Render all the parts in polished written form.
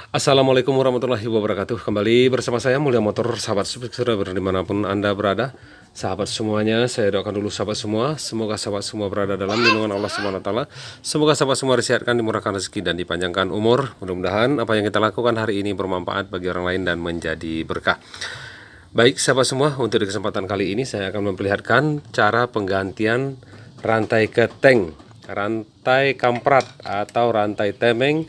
Assalamualaikum warahmatullahi wabarakatuh. Kembali bersama saya Mulia Motor, sahabat subscriber dimanapun Anda berada. Sahabat semuanya, saya doakan dulu sahabat semua, semoga sahabat semua berada dalam lindungan Allah Subhanahu wa taala. Semoga sahabat semua disehatkan, dimurahkan rezeki dan dipanjangkan umur. Mudah-mudahan apa yang kita lakukan hari ini bermanfaat bagi orang lain dan menjadi berkah. Baik sahabat semua, untuk di kesempatan kali ini saya akan memperlihatkan cara penggantian rantai keteng, rantai kamprat atau rantai temeng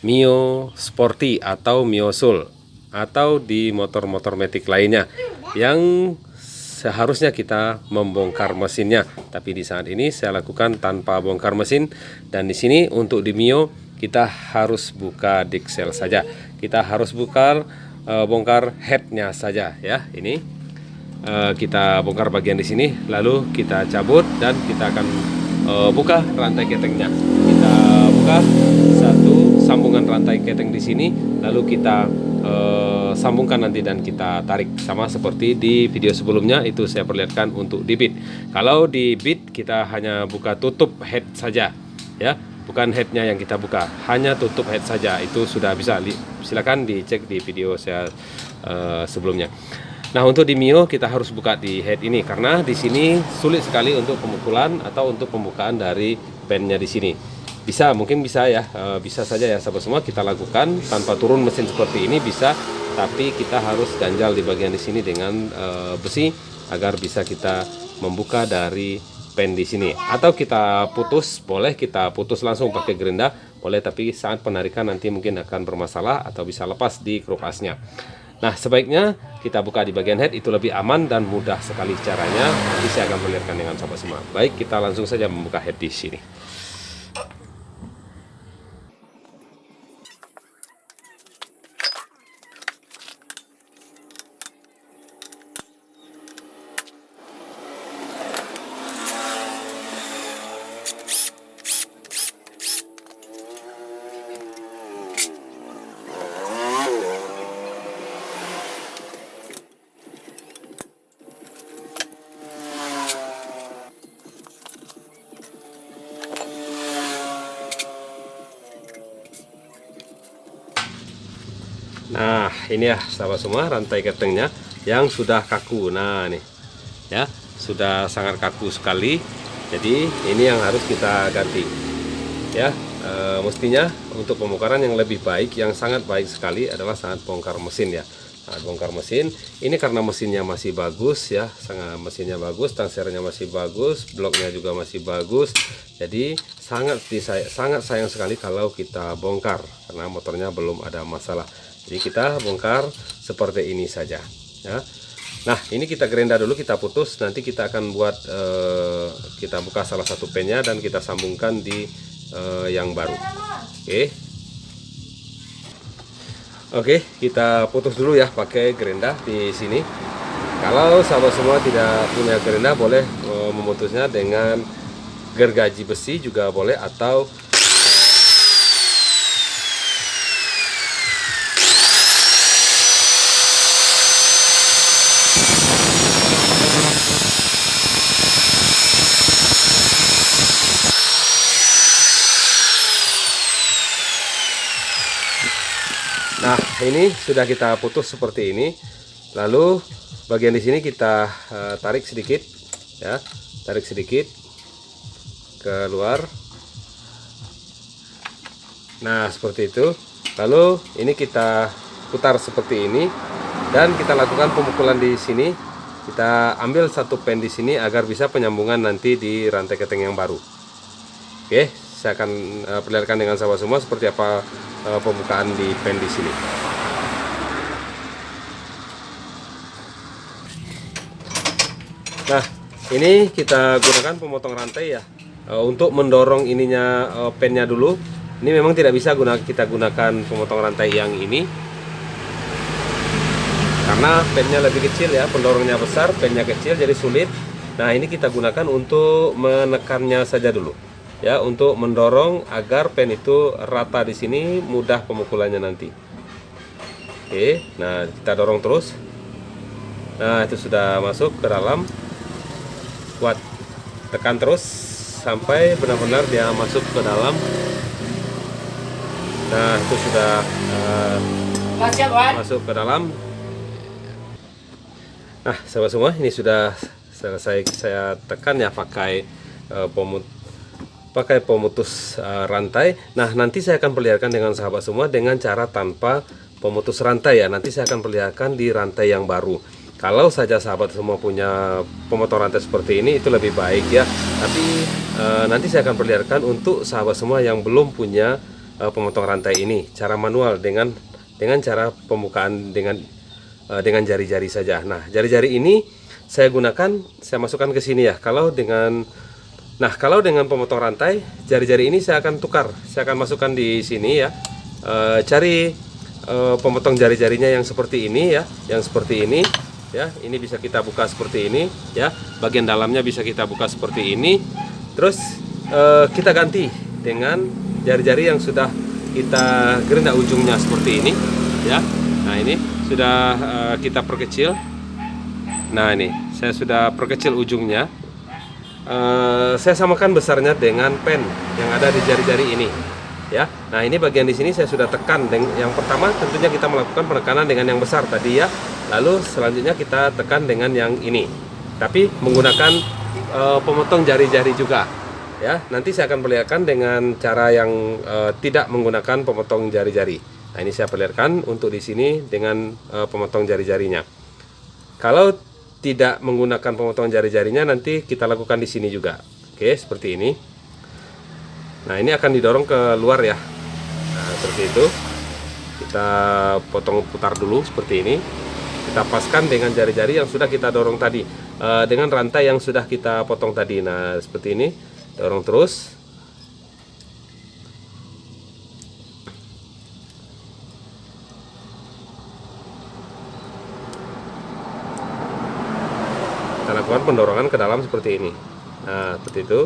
Mio Sporty atau Mio Soul atau di motor-motor matic lainnya yang seharusnya kita membongkar mesinnya, tapi di saat ini saya lakukan tanpa bongkar mesin. Dan di sini untuk di Mio kita harus buka diksel saja, kita harus bongkar headnya saja ya. Ini kita bongkar bagian di sini, lalu kita cabut dan kita akan buka rantai ketengnya. Kita buka satu sambungan rantai keteng di sini, lalu kita sambungkan nanti dan kita tarik sama seperti di video sebelumnya. Itu saya perlihatkan untuk di bit. Kalau di bit kita hanya buka tutup head saja ya, bukan headnya yang kita buka, hanya tutup head saja. Itu sudah bisa, silakan dicek di video saya sebelumnya. Nah, untuk di Mio kita harus buka di head ini karena di sini sulit sekali untuk pemukulan atau untuk pembukaan dari pennya di sini. Mungkin bisa ya, bisa saja ya sahabat semua kita lakukan tanpa turun mesin seperti ini bisa, tapi kita harus ganjal di bagian di sini dengan besi agar bisa kita membuka dari pen di sini. Atau kita putus, boleh kita putus langsung pakai gerinda, boleh, tapi saat penarikan nanti mungkin akan bermasalah atau bisa lepas di kruk asnya. Nah, sebaiknya kita buka di bagian head, itu lebih aman dan mudah sekali caranya. Nanti saya akan perlihatkan dengan sahabat semua. Baik, kita langsung saja membuka head di sini. Nah, ini ya sahabat semua rantai ketengnya yang sudah kaku. Nah, nih ya, sudah sangat kaku sekali. Jadi ini yang harus kita ganti ya. Mestinya untuk pembongkaran yang lebih baik, yang sangat baik sekali adalah saat bongkar mesin ya. Nah, bongkar mesin ini karena mesinnya masih bagus ya, mesinnya bagus, tansernya masih bagus, bloknya juga masih bagus. Jadi sangat sayang sekali kalau kita bongkar karena motornya belum ada masalah. Jadi kita bongkar seperti ini saja ya. Nah, ini kita gerinda dulu, kita putus, nanti kita akan buat kita buka salah satu pennya dan kita sambungkan di yang baru. Oke, kita putus dulu ya pakai gerinda di sini. Kalau sahabat semua tidak punya gerinda, boleh memutusnya dengan gergaji besi juga boleh, atau nah, ini sudah kita putus seperti ini. Lalu bagian di sini kita tarik sedikit ya, tarik sedikit keluar. Nah, seperti itu. Lalu ini kita putar seperti ini dan kita lakukan pemukulan di sini. Kita ambil satu pen di sini agar bisa penyambungan nanti di rantai keteng yang baru. Oke, saya akan perlihatkan dengan sahabat semua seperti apa pembukaan di pen di sini. Nah, ini kita gunakan pemotong rantai ya, untuk mendorong ininya pennya dulu. Ini memang tidak bisa kita gunakan pemotong rantai yang ini karena pennya lebih kecil ya, pendorongnya besar, pennya kecil, jadi sulit. Nah, ini kita gunakan untuk menekannya saja dulu ya, untuk mendorong agar pen itu rata di sini, mudah pemukulannya nanti. Oke, nah kita dorong terus. Nah, itu sudah masuk ke dalam. Kuat, tekan terus sampai benar-benar dia masuk ke dalam. Nah, itu sudah masuk ke dalam. Nah, sahabat semua, ini sudah selesai saya tekan ya pakai pemutus rantai. Nah, nanti saya akan perlihatkan dengan sahabat semua dengan cara tanpa pemutus rantai ya. Nanti saya akan perlihatkan di rantai yang baru. Kalau saja sahabat semua punya pemotong rantai seperti ini, itu lebih baik ya. Tapi nanti saya akan perlihatkan untuk sahabat semua yang belum punya pemotong rantai ini, cara manual dengan cara pembukaan dengan jari-jari saja. Nah, jari-jari ini saya masukkan ke sini ya. Kalau dengan pemotong rantai, jari-jari ini saya akan tukar. Saya akan masukkan di sini ya. Cari pemotong jari-jarinya yang seperti ini ya, yang seperti ini ya. Ini bisa kita buka seperti ini ya. Bagian dalamnya bisa kita buka seperti ini. Terus kita ganti dengan jari-jari yang sudah kita gerinda ujungnya seperti ini ya. Nah, ini sudah kita perkecil. Nah, ini saya sudah perkecil ujungnya. Saya samakan besarnya dengan pen yang ada di jari-jari ini ya. Nah, ini bagian di sini saya sudah tekan. Yang pertama tentunya kita melakukan penekanan dengan yang besar tadi ya. Lalu selanjutnya kita tekan dengan yang ini, tapi menggunakan pemotong jari-jari juga ya. Nanti saya akan perlihatkan dengan cara yang tidak menggunakan pemotong jari-jari. Nah, ini saya perlihatkan untuk di sini dengan pemotong jari-jarinya. Kalau tidak menggunakan pemotong jari-jarinya, nanti kita lakukan di sini juga. Oke, seperti ini. Nah, ini akan didorong ke luar ya. Nah, seperti itu. Kita potong putar dulu seperti ini. Kita paskan dengan jari-jari yang sudah kita dorong tadi, dengan rantai yang sudah kita potong tadi. Nah, seperti ini. Dorong terus. Kita lakukan pendorongan ke dalam seperti ini. Nah, seperti itu.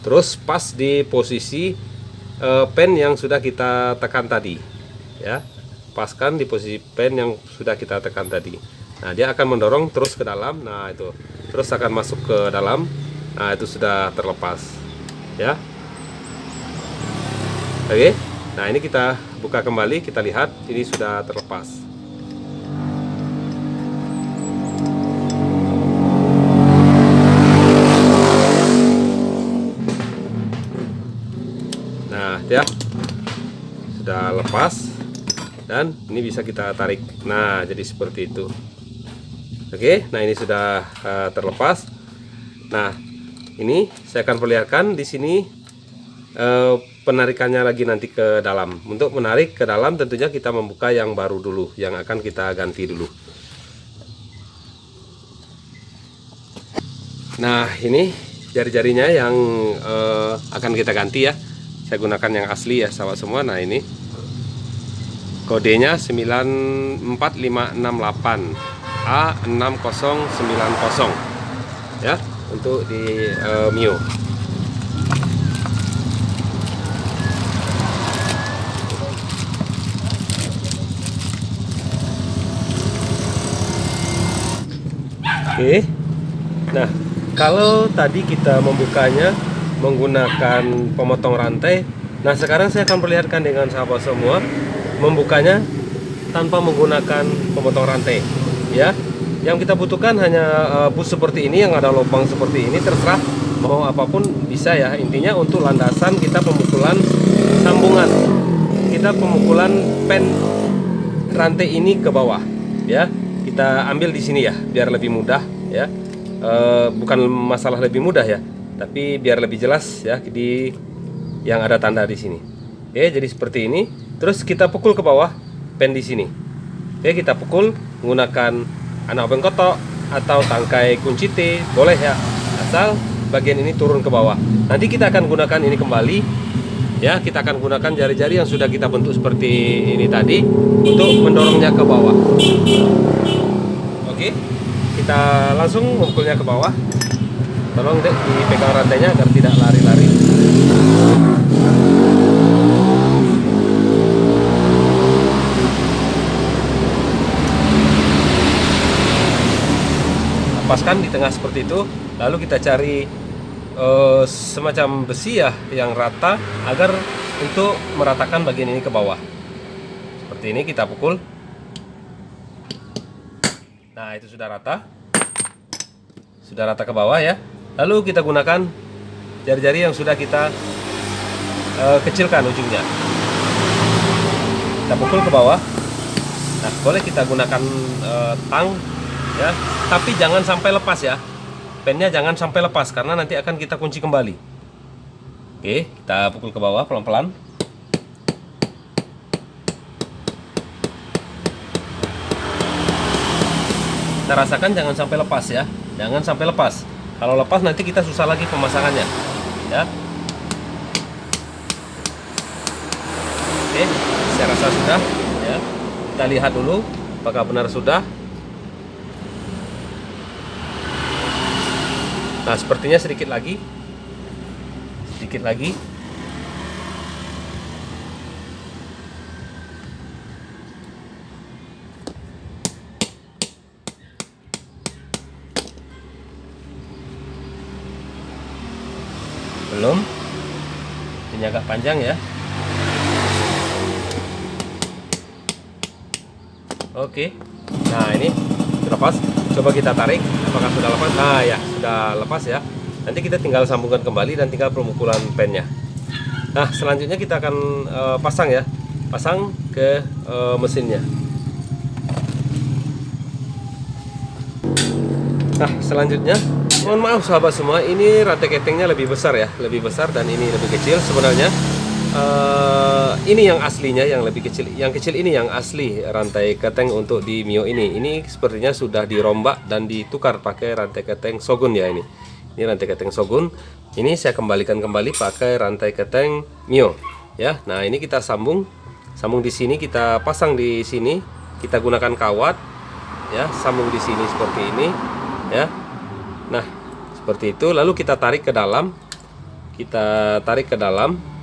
Terus pas di posisi pen yang sudah kita tekan tadi ya. Paskan di posisi pen yang sudah kita tekan tadi. Nah, dia akan mendorong terus ke dalam. Nah, itu terus akan masuk ke dalam. Nah, itu sudah terlepas ya. Oke. Nah, ini kita buka kembali, kita lihat ini sudah terlepas. Nah, ya sudah lepas dan ini bisa kita tarik. Nah, jadi seperti itu. Oke, nah ini sudah terlepas. Nah, ini saya akan perlihatkan di sini penarikannya lagi nanti ke dalam. Untuk menarik ke dalam tentunya kita membuka yang baru dulu, yang akan kita ganti dulu. Nah, ini jari-jarinya yang akan kita ganti ya. Saya gunakan yang asli ya sahabat semua. Nah, ini kodenya 94568 A6090 ya, untuk di Mio. Oke. Nah, kalau tadi kita membukanya menggunakan pemotong rantai, nah sekarang saya akan perlihatkan dengan sahabat semua membukanya tanpa menggunakan pemotong rantai ya. Yang kita butuhkan hanya bus seperti ini yang ada lubang seperti ini, terserah mau apapun bisa ya. Intinya untuk landasan kita pemukulan sambungan, kita pemukulan pen rantai ini ke bawah ya. Kita ambil di sini ya biar lebih mudah ya. Bukan masalah lebih mudah ya, tapi biar lebih jelas ya di yang ada tanda di sini. Oke, jadi seperti ini. Terus kita pukul ke bawah pen di sini. Oke, kita pukul menggunakan anak obeng kotok atau tangkai kunci T, boleh ya. Asal bagian ini turun ke bawah. Nanti kita akan gunakan ini kembali ya. Kita akan gunakan jari-jari yang sudah kita bentuk seperti ini tadi untuk mendorongnya ke bawah. Oke, kita langsung memukulnya ke bawah. Tolong dek dipegang rantainya agar tidak lari-lari. Lepaskan di tengah seperti itu. Lalu kita cari semacam besi ya yang rata agar untuk meratakan bagian ini ke bawah. Seperti ini kita pukul. Nah, itu sudah rata. Sudah rata ke bawah ya. Lalu kita gunakan jari-jari yang sudah kita kecilkan ujungnya. Kita pukul ke bawah. Nah, boleh kita gunakan tang ya, tapi jangan sampai lepas ya. Pennya jangan sampai lepas karena nanti akan kita kunci kembali. Oke, kita pukul ke bawah pelan-pelan. Kita rasakan jangan sampai lepas ya. Jangan sampai lepas. Kalau lepas nanti kita susah lagi pemasangannya. Ya. Oke, saya rasa sudah ya. Kita lihat dulu apakah benar sudah. Nah, sepertinya sedikit lagi. Sedikit lagi. Belum. Ini agak panjang ya. Oke. Nah, ini sudah lepas. Coba kita tarik apakah sudah lepas. Nah ya, sudah lepas ya. Nanti kita tinggal sambungkan kembali dan tinggal pemukulan pennya. Nah, selanjutnya kita akan pasang ya. Pasang ke mesinnya. Nah, selanjutnya mohon maaf sahabat semua, ini rantai ketengnya lebih besar ya, lebih besar dan ini lebih kecil sebenarnya. Ini yang aslinya yang lebih kecil, yang kecil ini yang asli rantai keteng untuk di Mio ini. Ini sepertinya sudah dirombak dan ditukar pakai rantai keteng Shogun ya ini. Ini rantai keteng Shogun. Ini saya kembalikan kembali pakai rantai keteng Mio ya. Nah, ini kita sambung di sini, kita pasang di sini, kita gunakan kawat ya, sambung di sini seperti ini ya. Nah, seperti itu. Lalu kita tarik ke dalam. Kita tarik ke dalam.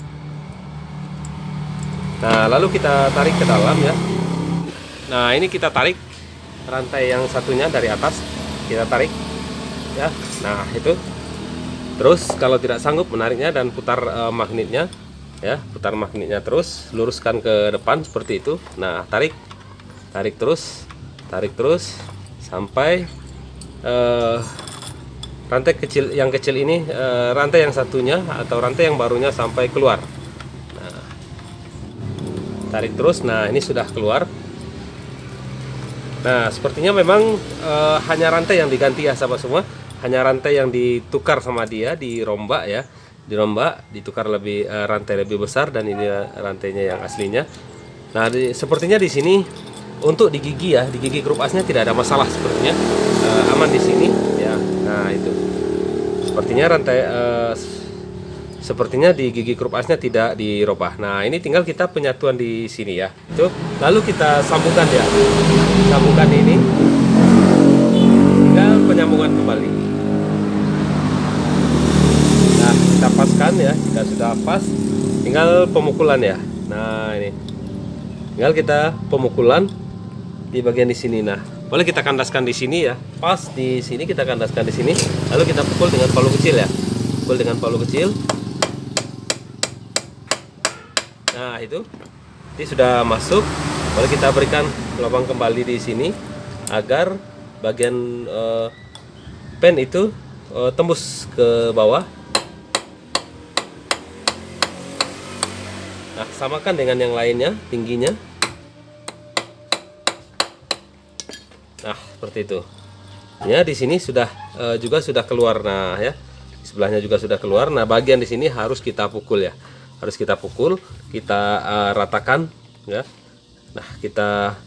Nah, lalu kita tarik ke dalam ya. Nah, ini kita tarik rantai yang satunya dari atas. Kita tarik ya. Nah, itu. Terus kalau tidak sanggup menariknya dan putar magnetnya ya, putar magnetnya terus, luruskan ke depan seperti itu. Nah, tarik. Tarik terus sampai rantai kecil yang kecil ini, rantai yang satunya atau rantai yang barunya sampai keluar. Nah, tarik terus. Nah, ini sudah keluar. Nah, sepertinya memang hanya rantai yang diganti ya sahabat semua, hanya rantai yang ditukar sama dia, dirombak ya, dirombak, ditukar lebih rantai lebih besar dan ini rantainya yang aslinya. Nah, sepertinya di sini untuk di gigi ya, di gigi grup asnya tidak ada masalah sepertinya, aman di sini ya. Nah, itu sepertinya rantai sepertinya di gigi grup asnya tidak dirubah. Nah, ini tinggal kita penyatuan di sini ya. Itu lalu kita sambungkan ya. Sambungkan ini. Tinggal penyambungan kembali. Nah, kita paskan ya. Jika sudah pas, tinggal pemukulan ya. Nah, ini. Tinggal kita pemukulan di bagian di sini. Nah, boleh kita kandaskan di sini ya. Pas di sini kita kandaskan di sini. Lalu kita pukul dengan palu kecil ya. Pukul dengan palu kecil. Nah, itu. Ini sudah masuk. Boleh kita berikan lubang kembali di sini agar bagian pen itu tembus ke bawah. Nah, samakan dengan yang lainnya tingginya. Nah, seperti itu. Ya, di sini sudah juga sudah keluar. Nah, ya. Di sebelahnya juga sudah keluar. Nah, bagian di sini harus kita pukul ya. Harus kita pukul, kita ratakan ya. Nah, kita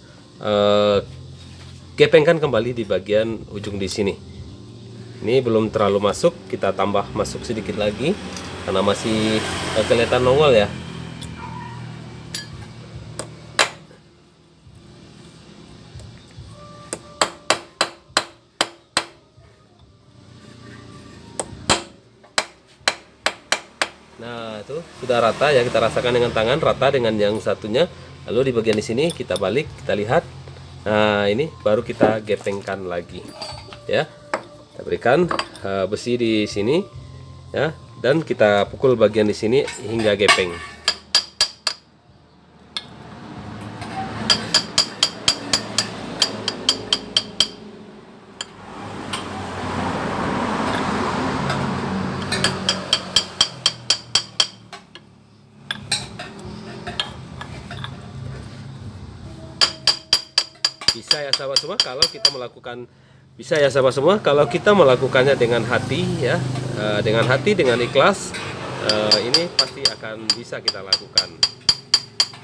gepengkan kembali di bagian ujung di sini. Ini belum terlalu masuk, kita tambah masuk sedikit lagi karena masih kelihatan nongol ya. Nah, itu sudah rata ya, kita rasakan dengan tangan rata dengan yang satunya. Lalu di bagian di sini kita balik, kita lihat. Nah, ini baru kita gepengkan lagi. Ya. Kita berikan besi di sini. ya, dan kita pukul bagian di sini hingga gepeng. Bisa ya sahabat semua kalau kita melakukan kalau kita melakukannya dengan hati ya, dengan ikhlas, ini pasti akan bisa kita lakukan.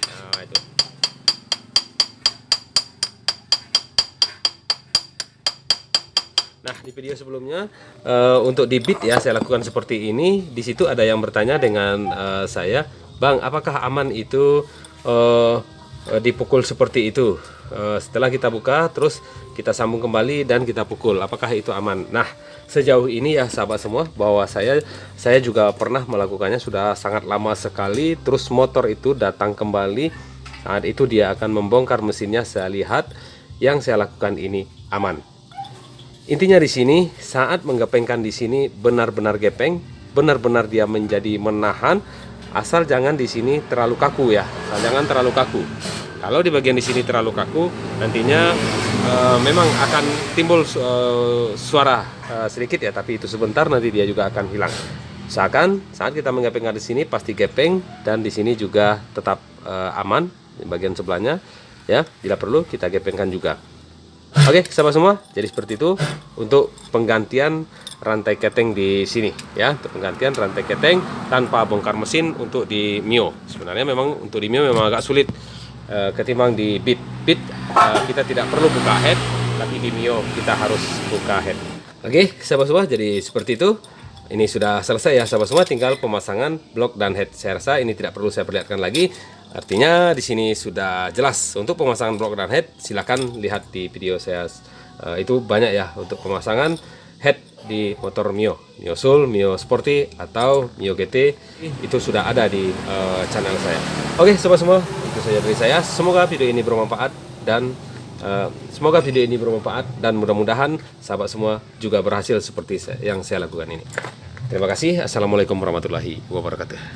Nah, itu. Nah, di video sebelumnya untuk di beat ya saya lakukan seperti ini. Di situ ada yang bertanya dengan saya, "Bang, apakah aman itu dipukul seperti itu?" Setelah kita buka terus kita sambung kembali dan kita pukul, apakah itu aman? Nah, sejauh ini ya sahabat semua, bahwa saya juga pernah melakukannya sudah sangat lama sekali. Terus motor itu datang kembali, saat itu dia akan membongkar mesinnya. Saya lihat yang saya lakukan ini aman. Intinya di sini saat menggepengkan di sini benar-benar gepeng, benar-benar dia menjadi menahan, asal jangan di sini terlalu kaku ya, jangan terlalu kaku. Kalau di bagian di sini terlalu kaku, nantinya memang akan timbul suara sedikit ya, tapi itu sebentar, nanti dia juga akan hilang. Usahakan saat kita menggepengkan di sini pasti gepeng, dan di sini juga tetap aman di bagian sebelahnya ya. Bila perlu kita gepengkan juga. Oke, sahabat semua, jadi seperti itu untuk penggantian rantai keteng di sini ya, untuk penggantian rantai keteng tanpa bongkar mesin untuk di Mio. Sebenarnya memang untuk di Mio memang agak sulit ketimbang di Beat. Kita tidak perlu buka head, tapi di Mio kita harus buka head. Oke, sahabat semua, jadi seperti itu. Ini sudah selesai ya sahabat semua, tinggal pemasangan blok dan head. Saya rasa ini tidak perlu saya perlihatkan lagi. Artinya di sini sudah jelas untuk pemasangan blok dan head. Silakan lihat di video saya, itu banyak ya untuk pemasangan head di motor Mio Soul, Mio Sporty atau Mio GT. Itu sudah ada di channel saya. Oke sobat semua, itu saja dari saya. Semoga video ini bermanfaat dan mudah-mudahan sahabat semua juga berhasil seperti yang saya lakukan ini. Terima kasih. Assalamualaikum warahmatullahi wabarakatuh.